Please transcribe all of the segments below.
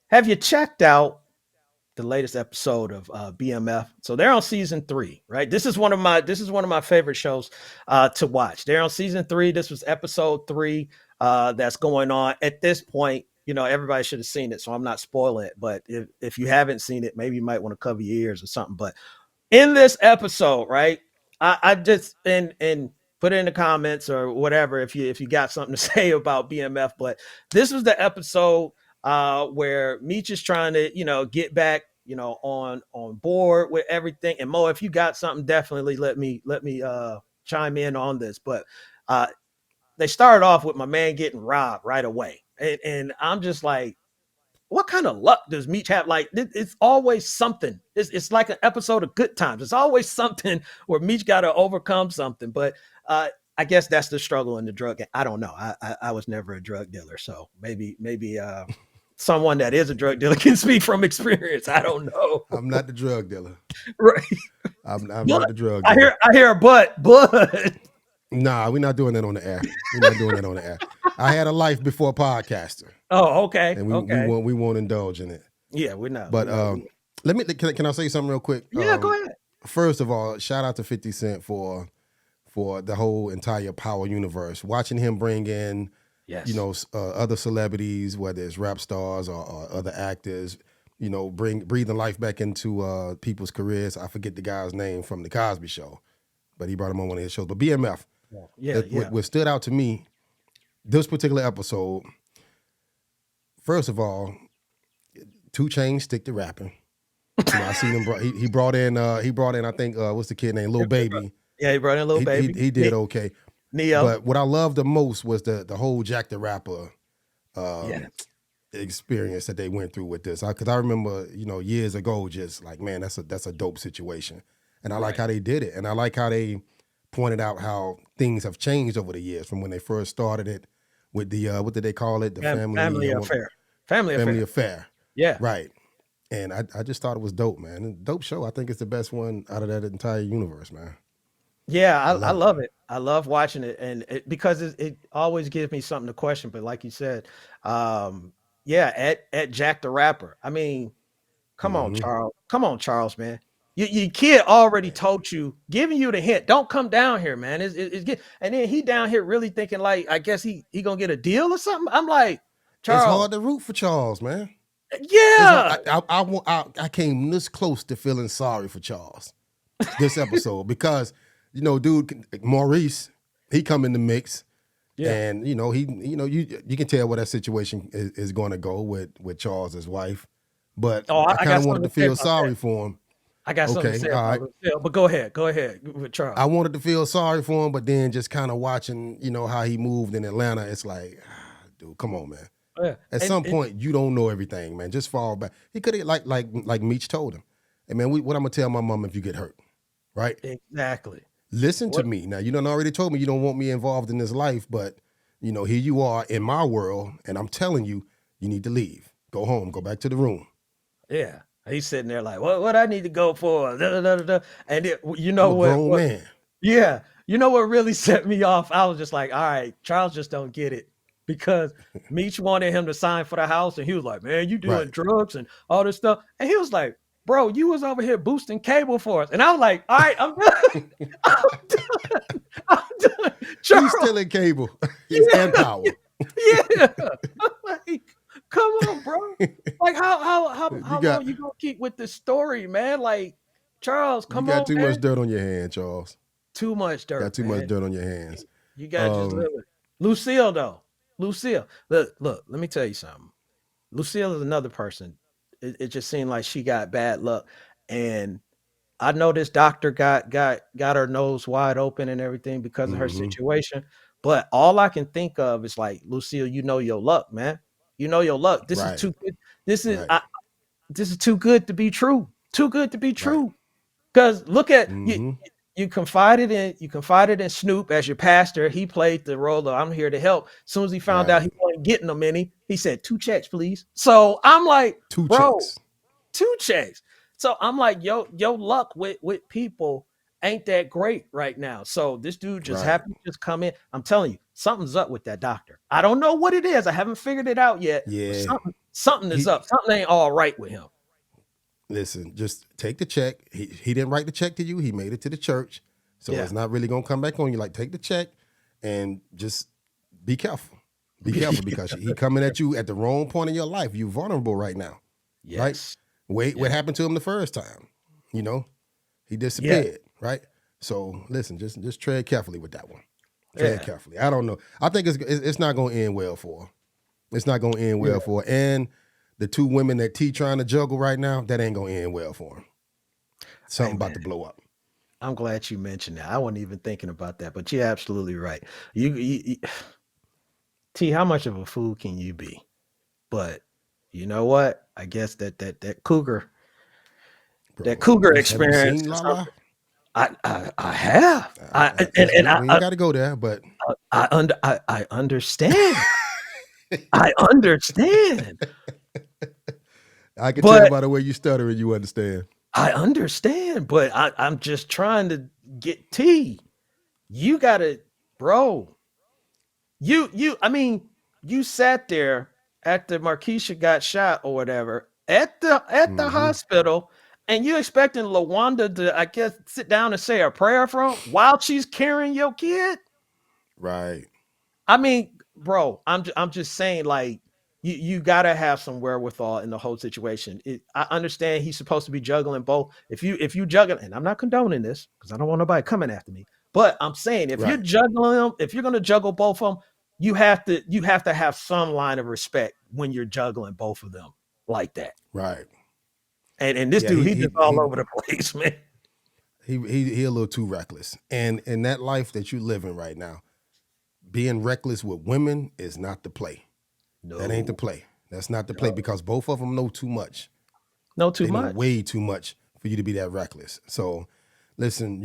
have you checked out the latest episode of BMF? So they're on season 3, right? This is one of my favorite shows to watch. They're on season 3. This was episode 3 that's going on at this point. Everybody should have seen it, so I'm not spoiling it. But if you haven't seen it, maybe you might want to cover your ears or something. But in this episode, right? I just and put it in the comments or whatever if you got something to say about BMF. But this was the episode where Meech is trying to get back on board with everything. And Mo, if you got something, definitely let me chime in on this. But uh, they started off with my man getting robbed right away, and I'm just like, what kind of luck does Meech have? Like, it's always something. It's like an episode of Good Times. It's always something where Meech got to overcome something. But I guess that's the struggle in the drug. I don't know. I was never a drug dealer, so maybe someone that is a drug dealer can speak from experience. I don't know. I'm not the drug dealer. Right? I'm not But the drug I dealer. hear a but. Nah, we're not doing that on the air. We're not doing that on the air. I had a life before podcaster, Oh, okay, and okay. we won't indulge in it. Yeah, we're not. We're But not. let me can I say something real quick? Yeah, go ahead. First of all, shout out to 50 Cent for the whole entire Power universe. Watching him bring in Yes. other celebrities, whether it's rap stars or other actors, breathing life back into people's careers. I forget the guy's name from the Cosby Show, but he brought him on one of his shows. But BMF, Yeah, yeah. what stood out to me this particular episode. First of all, 2 Chainz stick to rapping. I seen him. He brought in. I think what's the kid name? Lil Baby. Yeah, he brought in a little baby. He did okay. Neo. But what I loved the most was the whole Jack the Rapper Yeah. experience that they went through with this. Because I remember, years ago, just like, man, that's a dope situation, and I like Right. how they did it, and I like how they pointed out how things have changed over the years from when they first started it with the what did they call it, the Family affair. Family family affair. affair, Yeah. right? And I just thought it was dope, man. And dope show. I think it's the best one out of that entire universe, man. Yeah, I I love it. love it. I love watching it, and because it always gives me something to question. But like you said, yeah, at Jack the Rapper. I mean, come on, Hmm. Charles. Come on, Charles, man. Your kid already told you, giving you the hint. Don't come down here, man. And then he down here really thinking like, I guess he gonna get a deal or something. I'm like, It's Charles, hard to root for Charles, man. It's hard. yeah, I came this close to feeling sorry for Charles this episode because dude Maurice, he come in the mix, yeah. and you can tell where that situation is going to go with Charles's wife, but Oh, I I kind got of wanted something to to say feel about that. sorry for him. I got something to Okay, say all about right. Lucille, but go ahead with I Charles. wanted to feel sorry for him, but then just kind of watching, how he moved in Atlanta, it's like, dude, come on, man. Yeah, At some point, you don't know everything, man. Just fall back. He could have, like Meech told him, "Hey, man, what I'm gonna tell my mom if you get hurt, right? exactly. Listen to What? me. Now, you done already told me you don't want me involved in this life, but here you are in my world, and I'm telling you, you need to leave. Go home. Go back to the room. Yeah, he's sitting there like, what I need to go for? Da, da, da, da, da. And you I'm know a what? grown man. Yeah, you know what really set me off? I was just like, all right, Charles just don't get it because Meech wanted him to sign for the house, and he was like, man, you doing Right. drugs and all this stuff, and he was like, bro, you was over here boosting cable for us, and I was like, all right, I'm done, I'm done, I'm done, He's Charles. still in cable. He's Yeah, and power. yeah. I'm like, come on, bro. Like, You how got long you gonna keep with this story, man? Like, Charles, you come got on, too much man. dirt on your hand, Charles. Too much Got dirt, too much man. dirt on your hands. You gotta just live Um, it. Lucille, though. Lucille. Look, let me tell you something. Lucille is another person. It just seemed like she got bad luck. And I know this doctor got her nose wide open and everything because of her mhm. situation. But all I can think of is like, Lucille, you know your luck, man. You know your luck. This is Right. too good. This is Right. this is too good to be true. Too good to be Right. true. Because look at you. Hmm. You confided in Snoop as your pastor. He played the role of I'm here to help. As soon as he found out Right. he wasn't getting them any, he said 2 checks, please. So I'm like, Two bro, checks. 2 checks. So I'm like, yo luck with people ain't that great right now. So this dude just Right. happened to just come in. I'm telling you, something's up with that doctor. I don't know what it is. I haven't figured it out yet, but Yeah. something is He up. Something ain't all right with him. listen, just take the check. He didn't write the check to you. He made it to the church. So Yeah. it's not really gonna come back on you. Like, take the check and just be careful. Be careful because he coming at you at the wrong point in your life. You're vulnerable right now. Right? Yes. Wait, Yeah. what happened to him the first time? You know, he Yeah. disappeared, right? So listen, just tread carefully with that one. Tread Yeah. carefully. I don't know. I think it's not gonna end well for her. It's not gonna end Yeah. well for her. And the two women that T trying to juggle right now, that ain't gonna end well for him. Hey Something about man, to blow up. I'm glad you mentioned that. I wasn't even thinking about that, but you're absolutely right. You T, how much of a fool can you be? But you know what? I guess that Bro, cougar have you experience seen is Lala? something I have. And We ain't got to go there, but I understand. I understand. I can tell But by the way you stutter and you understand. I understand. But I'm just trying to get T. You gotta, bro. I mean, you sat there after Markeisha got shot or whatever at the Mm-hmm. hospital, and you expecting LaWanda to, I guess, sit down and say a prayer for him while she's carrying your kid? Right. I mean, bro, I'm just saying, like, you gotta have some wherewithal in the whole situation. I understand he's supposed to be juggling both. If you juggling, and I'm not condoning this because I don't want nobody coming after me, but I'm saying if you're Right. juggling them, if you're gonna juggle both of them, you have to have some line of respect when you're juggling both of them like that. Right. And this Yeah, dude, he just all over the place, man. he a little too reckless. And in that life that you living right now, being reckless with women is not the play. That ain't the No, play. That's not the play no, because both of them know too much. no, too They know much. way too much for you to be that reckless. So, listen,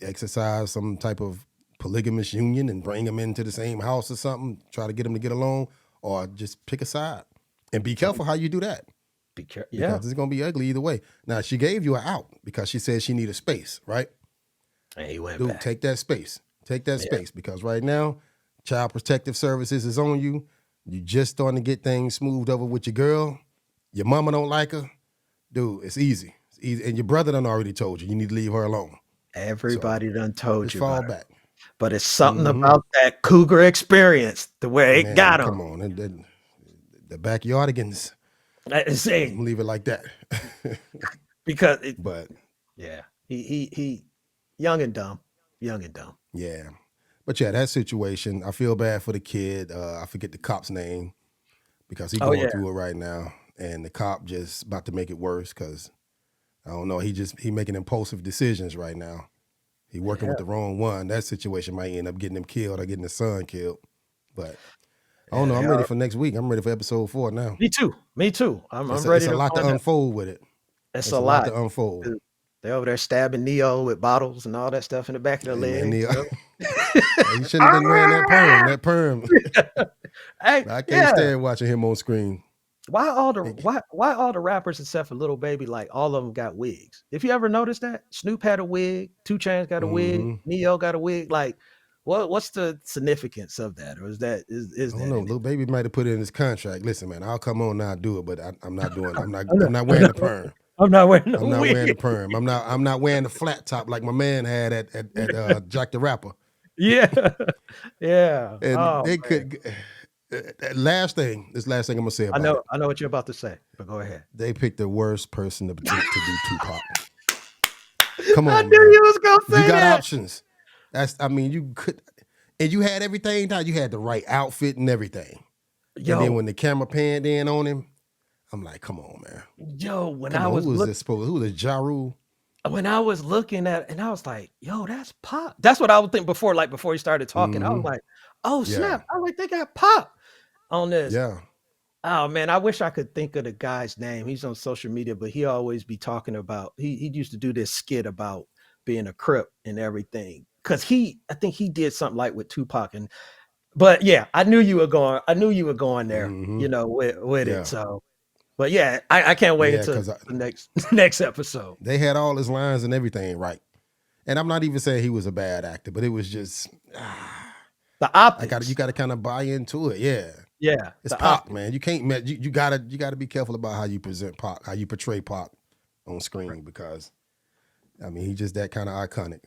exercise some type of polygamous union and bring them into the same house or something. Try to get them to get along, or just pick a side and be careful how you do that Be careful. Yeah, because it's gonna be ugly either way. Now, she gave you an out because she said she needed space, right? and he went Dude, back. take that space. Take that Yeah, space because right now, Child Protective Services is on you. You just starting to get things smoothed over with your girl. Your mama don't like her. Dude, it's easy. It's easy. And your brother done already told you need to leave her alone. So everybody done told just you about fall it. back. But it's something Mm-hmm. about that cougar experience, the way it Man, got him. come on. The backyardigans. I'm See, gonna leave it like that. because But yeah, he young and dumb, young and dumb. yeah. But yeah, that situation, I feel bad for the kid. I forget the cop's name because he's Oh going yeah, through it right now. And the cop just about to make it worse because I don't know. He making impulsive decisions right now. He working yeah, with the wrong one. That situation might end up getting him killed or getting his son killed. But I don't yeah. know. They I'm ready are. for next week. I'm ready for episode 4 now. Me too. Me too. I'm It's ready a to lot to find out. unfold with it. It's It's a a lot lot. to unfold. They over there stabbing Neo with bottles and all that stuff in the back of the Hey man, leg. Neil, You he shouldn't have been wearing that perm. know? That perm. Hey, I can't yeah. stand watching him on screen. Why all the rappers except for Little Baby, like all of them got wigs? If you ever noticed that, Snoop had a wig, 2 Chainz got a wig, Mm-hmm. Neo got a wig. Like, what's the significance of that, or is I don't that know. in it? Little baby might have put it in his contract. Listen, man, I'll come on now and do it, but I'm not doing. I'm not, I'm not I'm wearing not, the perm. I'm not wearing I'm no not wearing the wig. perm. I'm not wearing the flat top like my man had at Jack the Rapper. Yeah, yeah. And Oh they man, could. This last thing I'm gonna say I about know, it. I know what you're about to say, but go ahead. They picked the worst person to do Tupac. Come I on, knew man. you was gonna You say got that. options. I mean, you could, and you had everything down. You had the right outfit and everything. And then Yo, when the camera panned in on him, I'm like, come on, man. yo, when Come I on. was Who was look this supposed? Who was Ja Rule? when I was looking at, and I was like, yo, that's Pop. That's what I would think before, like before he started talking. I was Mm-hmm. like, oh Yeah. snap! I was like, they got Pop on this. Yeah. Oh man, I wish I could think of the guy's name. He's on social media, but he always be talking about he used to do this skit about being a Crip and everything. Cause I think he did something like with Tupac. And but yeah, I knew you were going there, Mm-hmm. with it. Yeah. So but yeah, I can't wait Yeah. until Because the next episode. they had all his lines and everything right. And I'm not even saying he was a bad actor, but it was just The You optics. gotta kind of buy into it. Yeah. Yeah, It's the Pac, optics. man. You can't you gotta be careful about how you present Pac, how you portray Pac on screen, because I mean he's just that kind of iconic.